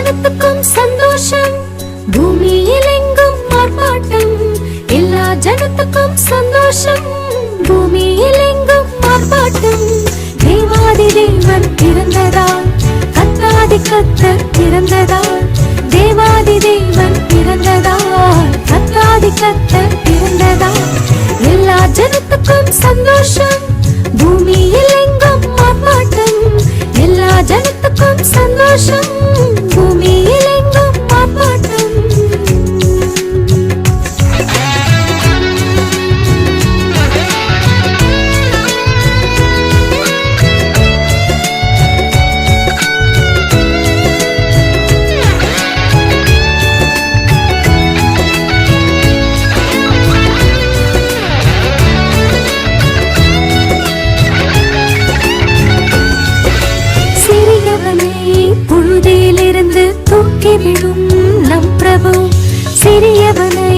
ஜனத்துக்கும் சந்தோஷம், பூமியில் எங்கும் ஆர்ப்பாட்டம். எல்லா ஜனத்துக்கும் சந்தோஷம், பூமியில் எங்கும் ஆர்ப்பாட்டம். தேவாதி தேவன் பிறந்ததால், கர்த்தாதி கர்த்தர் பிறந்ததால், தேவாதி தேவன் பிறந்ததால், கர்த்தாதி கர்த்தர் பிறந்ததால். எல்லா ஜனத்துக்கும் சந்தோஷம், பூமியில் எங்கும் ஆர்ப்பாட்டம். எல்லா ஜனத்துக்கும் சந்தோஷம், பூமியில் எங்கும் ஆர்ப்பாட்டம். புழுதியிலிருந்து தூக்கி விடும் நம் பிரபு, சிறியவனை